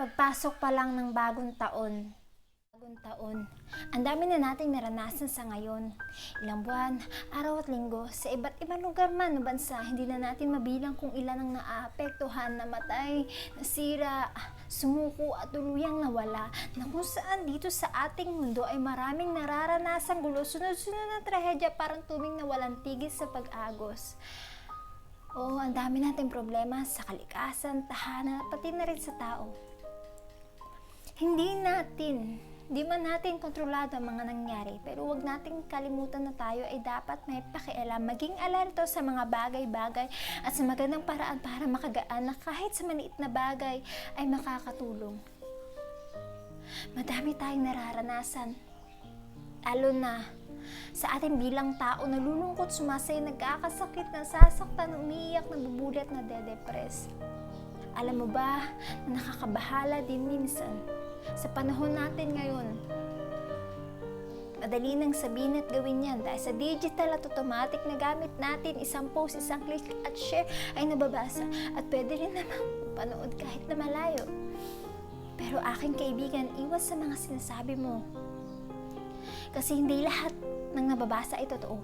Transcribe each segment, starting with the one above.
Pagpasok pa lang ng bagong taon, ang dami na nating naranasan sa ngayon. Ilang buwan, araw at linggo, sa iba't ibang lugar man o bansa, hindi na natin mabilang kung ilan ang naaapektuhan, namatay, nasira, sumuko at tuluyang nawala, na kung saan dito sa ating mundo ay maraming nararanasang gulo, sunod-sunod na trahedya parang tubig na walang tigil sa pag-agos. Oo, ang dami nating problema sa kalikasan, tahanan, pati na rin sa tao. Hindi man natin kontrolado ang mga nangyari, pero huwag nating kalimutan na tayo ay dapat may pakialam, maging alerto sa mga bagay-bagay at sa magandang paraan para makagaan na kahit sa maliit na bagay ay makakatulong. Madami tayong nararanasan, lalo na sa ating bilang tao, nalulungkot, sumasay, nagkakasakit, nasasaktan, umiiyak, nabubulat, nadedepress. Alam mo ba na nakakabahala din minsan sa panahon natin ngayon? Madali nang sabihin at gawin yan dahil sa digital at automatic na gamit natin, isang post, isang click at share ay nababasa at pwede rin naman panood kahit na malayo. Pero aking kaibigan, iwas sa mga sinasabi mo. Kasi hindi lahat ng nababasa ay totoo.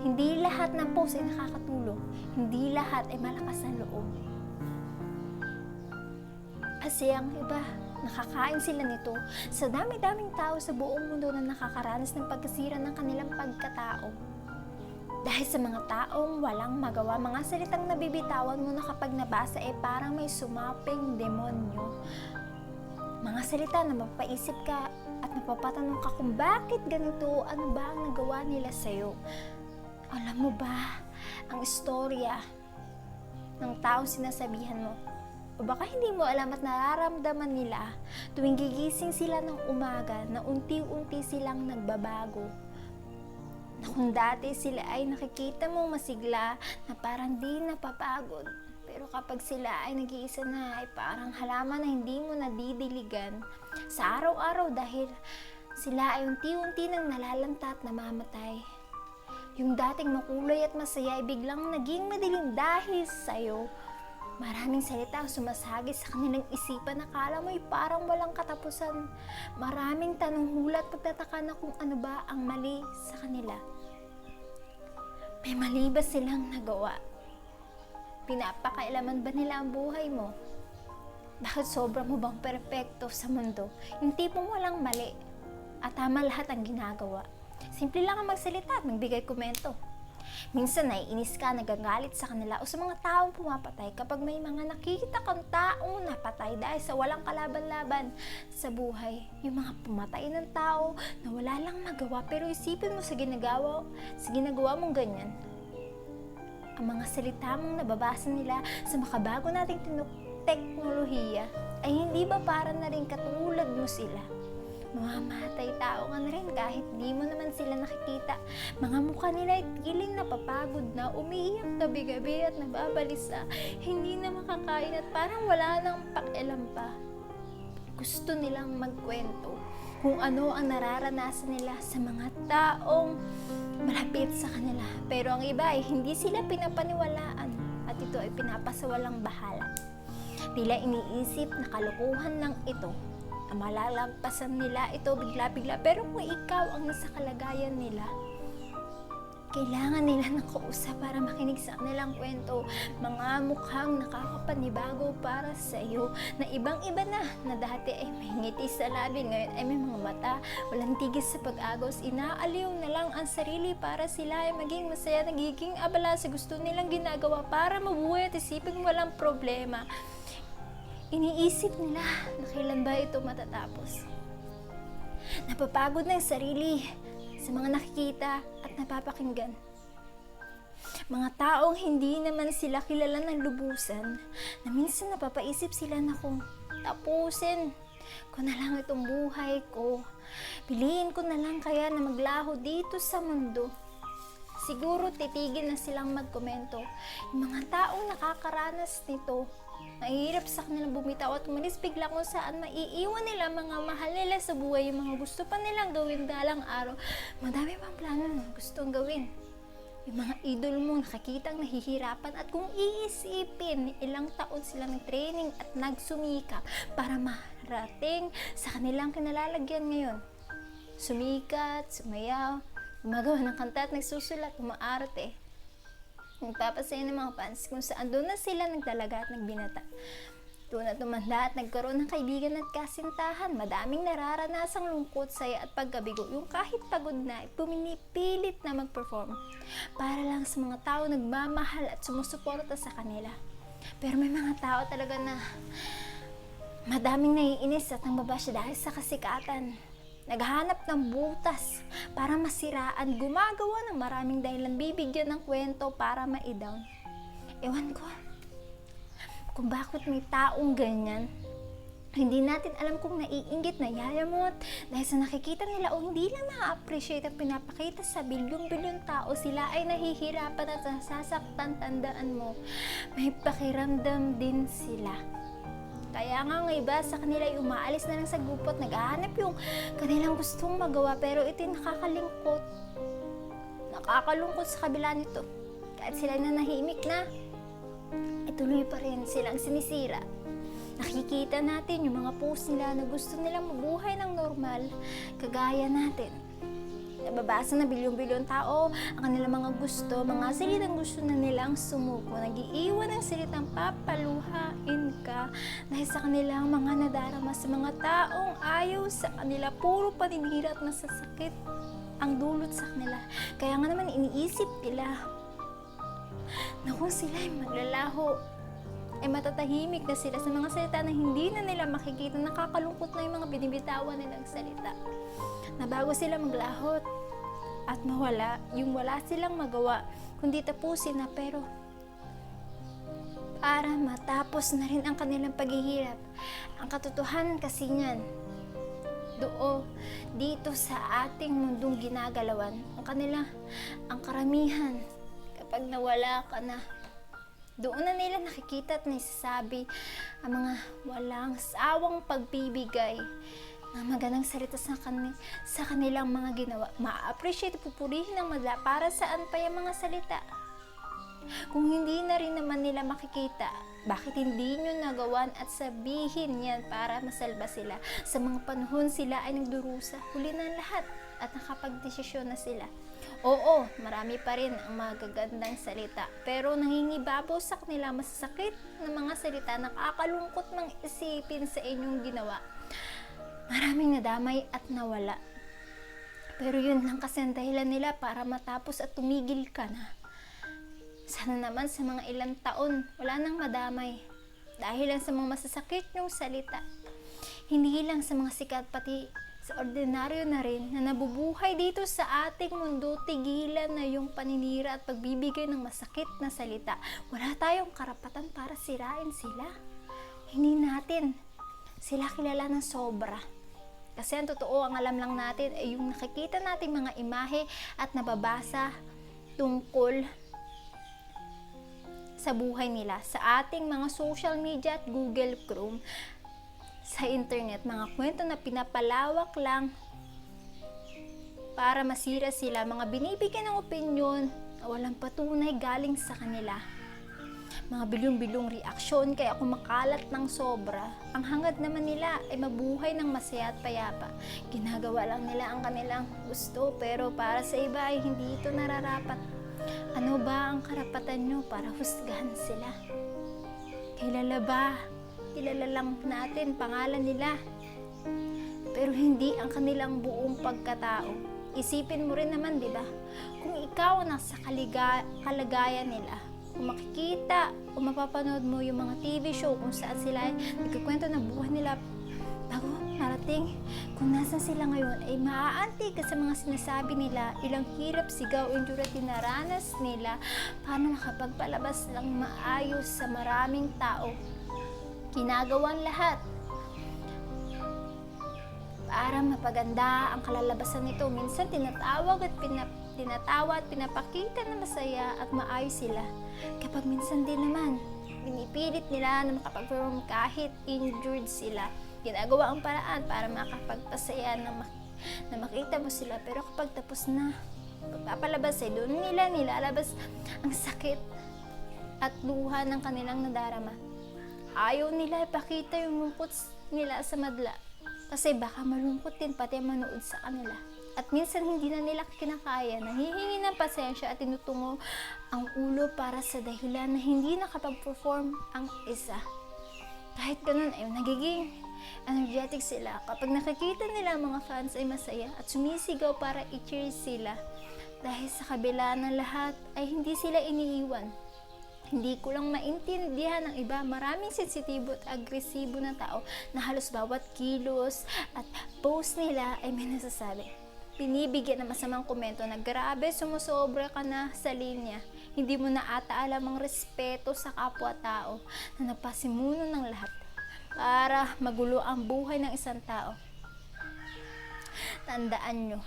Hindi lahat ng post ay nakakatulong. Hindi lahat ay malakas ang loob. Kasi ang iba, nakakain sila nito sa dami-daming tao sa buong mundo na nakakaranas ng pagkasira ng kanilang pagkatao. Dahil sa mga taong walang magawa, mga salitang nabibitawan mo na kapag nabasa ay parang may sumaping demonyo. Mga salita na mapapaisip ka at napapatanong ka kung bakit ganito, ano ba ang nagawa nila sa'yo. Alam mo ba ang istorya ng taong sinasabihan mo? O baka hindi mo alam at nararamdaman nila tuwing gigising sila ng umaga na unti-unti silang nagbabago. Na kung dati sila ay nakikita mong masigla na parang di napapagod, pero kapag sila ay nag-iisa na ay parang halaman na hindi mo nadidiligan sa araw-araw dahil sila ay unti-unti nang nalalanta at namamatay. Yung dating makulay at masaya ay biglang naging madilim dahil sa'yo. Maraming salita ang sumasagis sa kanilang isipan na akala mo ay parang walang katapusan. Maraming tanong, hulat, pagtataka na kung ano ba ang mali sa kanila. May mali ba silang nagawa? Pinapakailaman ba nila ang buhay mo? Bakit sobra mo bang perpekto sa mundo? Yung tipong walang mali at tama lahat ang ginagawa. Simple lang ang magsalita at magbigay komento. Minsan naiinis ka, nagagalit sa kanila o sa mga taong pumapatay kapag may mga nakikita kang taong napatay dahil sa walang kalaban-laban sa buhay. Yung mga pumatay ng tao na wala lang magawa, pero isipin mo sa ginagawa mong ganyan. Ang mga salita mong nababasa nila sa makabago nating teknolohiya ay hindi ba para na rin katulad mo sila? Mamamatay tao ka na rin kahit di mo naman sila nakikita. Mga mukha nila ay tiling napapagod na, umiiyak gabi-gabi at nababalisa, hindi na makakain at parang wala nang pakialam pa. Gusto nilang magkwento kung ano ang nararanasan nila sa mga taong malapit sa kanila. Pero ang iba ay hindi sila pinapaniwalaan at ito ay pinapasawalang bahala. Tila iniisip na kalokohan lang ito. Malalagpasan nila ito bigla-bigla, pero kung ikaw ang nasa kalagayan nila, kailangan nila ng kausap para makinig sa kanilang kwento. Mga mukhang nakakapanibago para sa iyo na ibang-iba na dati ay may ngiti sa labi, ngayon ay may mga mata, walang tigil sa pag-agos, inaaliw na lang ang sarili para sila ay maging masaya, nagiging abala sa gusto nilang ginagawa para mabuhay at isipin walang problema. Iniisip nila na kailan ba ito matatapos. Napapagod na ang sarili sa mga nakikita at napapakinggan. Mga taong hindi naman sila kilala ng lubusan, na minsan napapaisip sila na kung tapusin ko na lang itong buhay ko, piliin ko na lang kaya na maglaho dito sa mundo. Siguro titigil na silang magkomento. Yung mga taong nakakaranas nito, mahirap sa kanilang bumitaw at umalis bigla kung saan maiiwan nila mga mahal nila sa buhay, yung mga gusto pa nilang gawin dalang araw. Madami pang plano na gustong gawin. Yung mga idol mo nakikitang nahihirapan at kung iisipin, ilang taon sila nag-training at nagsumikap para marating sa kanilang kinalalagyan ngayon. Sumikat, sumayaw, gumagawa ng kanta at nagsusulat, umaarte. Nagpapasaya ng mga fans kung saan doon na sila nagdalaga at nagbinata. Doon na tumanda at nagkaroon ng kaibigan at kasintahan. Madaming nararanasang lungkot, saya at pagkabigo. Yung kahit pagod na, puminipilit na mag-perform para lang sa mga tao nagmamahal at sumusuporta sa kanila. Pero may mga tao talaga na madaming naiinis at nangbabash dahil sa kasikatan. Naghahanap ng butas para masiraan, gumagawa ng maraming dahilan, bibigyan ng kwento para ma-down. Ewan ko kung bakit may taong ganyan. Hindi natin alam kung naiinggit, nayayamot dahil sa nakikita nila o hindi lang na-appreciate ang pinapakita sa bilyong-bilyong tao. Sila ay nahihirapan at nasasaktan. Tandaan mo, may pakiramdam din sila. Kaya nga ng iba sa kanila ay umaalis na lang sa grupot, naghahanap yung kanilang gustong magawa, pero ito nakakalungkot sa kabila nito. Kahit sila na nahimik na, ituloy pa rin silang sinisira. Nakikita natin yung mga post nila na gusto nilang mabuhay ng normal, kagaya natin. Nababasa na bilyong-bilyong tao ang kanilang mga gusto, mga salitang gusto na nilang sumuko. Nag-iiwan ng salitang papaluhain ka dahil sa kanilang mga nadarama sa mga taong ayaw sa kanila. Puro paninira at masasakit ang dulot sa kanila. Kaya nga naman iniisip nila na kung sila ay maglalaho, ay matatahimik na sila sa mga salita na hindi na nila makikita. Nakakalungkot na yung mga binibitawan nilang salita. Na bago sila maglahot at mawala, yung wala silang magawa, kundi tapusin na, pero para matapos na rin ang kanilang paghihirap. Ang katotohanan kasi niyan, dito sa ating mundong ginagalawan, ang karamihan, kapag nawala ka na, doon na nila nakikita at naisasabi ang mga walang sawang pagbibigay ng magandang salita sa kanilang mga ginawa. Ma-appreciate, pupurihin ng madla. Para saan pa yung mga salita? Kung hindi na rin naman nila makikita, bakit hindi nyo nagawan at sabihin yan para masalba sila? Sa mga panahon sila ay nagdurusa, huli na lahat at nakapagdesisyon na sila. Oo, marami pa rin ang magagandang salita, pero nangingibabaw sa kanila masasakit na mga salita, nakakalungkot mang isipin sa inyong ginawa. Maraming nadamay at nawala. Pero yun lang kasi ang dahilan nila para matapos at tumigil ka na. Sana naman sa mga ilang taon, wala nang madamay. Dahil lang sa mga masasakit yung salita. Hindi lang sa mga sikat, pati sa ordinaryo na rin na nabubuhay dito sa ating mundo, tigilan na yung paninira at pagbibigay ng masakit na salita. Wala tayong karapatan para sirain sila. Hindi natin sila kilala ng sobra. Kasi ang totoo, ang alam lang natin ay yung nakikita nating mga imahe at nababasa tungkol sa buhay nila sa ating mga social media at Google Chrome, sa internet, mga kwento na pinapalawak lang para masira sila, mga binibigyan ng opinyon na walang patunay galing sa kanila. Mga bilyong-bilyong reaksyon kaya kumakalat ng sobra. Ang hangad naman nila ay mabuhay ng masaya at payapa. Ginagawa lang nila ang kanilang gusto, pero para sa iba ay hindi ito nararapat. Ano ba ang karapatan nyo para husgahan sila? Kilala ba? Kilala lang natin pangalan nila, pero hindi ang kanilang buong pagkatao. Isipin mo rin naman, di ba? Kung ikaw nasa kalagayan nila, kung makikita o mapapanood mo yung mga TV show kung saan sila nagkikwento ng buhay nila bago marating kung nasan sila ngayon, ay maaantig ka sa mga sinasabi nila, ilang hirap, sigaw, injury at dinaranas nila, paano makapagpalabas lang maayos sa maraming tao. Ginagawan lahat para mapaganda ang kalalabasan nito. Minsan tinatawa at pinapakita na masaya at maayos sila. Kapag minsan din naman, pinipilit nila na makapag-perform kahit injured sila. Ginagawa ang paraan para makapagpasaya na makita mo sila. Pero kapag tapos na, pagpapalabas ay doon nila nilalabas ang sakit at luha ng kanilang nadarama. Ayaw nila ipakita yung lungkot nila sa madla kasi baka malungkot din pati ang manood sa kanila. At minsan hindi na nila kinakaya, nahihingi ng pasensya at tinutungo ang ulo para sa dahilan na hindi nakapag-perform ang isa. Kahit ganun ay nagiging energetic sila kapag nakikita nila ang mga fans ay masaya at sumisigaw para i-cheer sila. Dahil sa kabila ng lahat ay hindi sila iniiwan. Hindi ko lang maintindihan ng iba, maraming sensitibo at agresibo na tao na halos bawat kilos at post nila ay may nasasabi. Binibigyan ng masamang komento na grabe, sumusobra ka na sa linya. Hindi mo na ata alam ang respeto sa kapwa-tao na nagpasimuno ng lahat para magulo ang buhay ng isang tao. Tandaan nyo,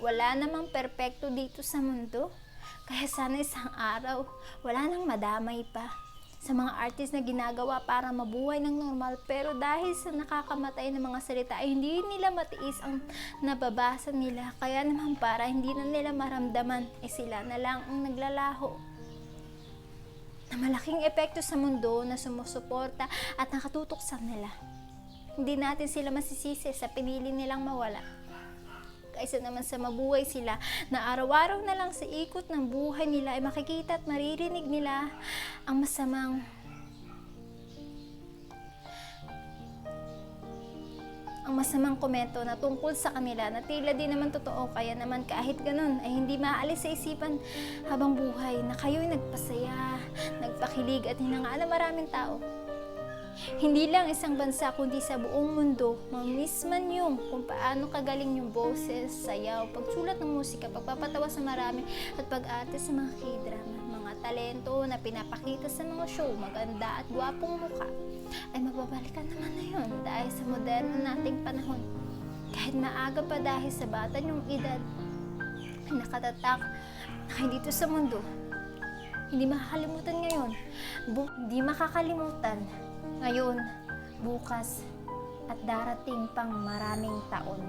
wala namang perpekto dito sa mundo. Kaya sana isang araw, wala nang madamay pa sa mga artist na ginagawa para mabuhay ng normal, pero dahil sa nakakamatay ng mga salita ay hindi nila matiis ang nababasa nila, kaya naman para hindi na nila maramdaman ay sila na lang ang naglalaho na malaking epekto sa mundo na sumusuporta at nakatutok sa nila. Hindi natin sila masisisi sa pinili nilang mawala kaysa naman sa mabuhay sila na araw-araw na lang sa ikot ng buhay nila ay makikita at maririnig nila ang masamang komento na tungkol sa kanila na tila di naman totoo, kaya naman kahit ganun ay hindi maalis sa isipan habang buhay na kayo'y nagpasaya, nagpakilig at hinangaan ng maraming tao. Hindi lang isang bansa kundi sa buong mundo, mamiss man yung kung paano kagaling yung boses, sayaw, pagsulat ng musika, pagpapatawa sa marami at pag-arte sa mga K-drama. Mga talento na pinapakita sa mga show, maganda at gwapong mukha ay mababalikan naman na yun dahil sa moderno nating panahon. Kahit maaga pa dahil sa bata niyong edad ay nakatatak na kayo dito sa mundo. Hindi makakalimutan ngayon, hindi makakalimutan ngayon, bukas, at darating pang maraming taon.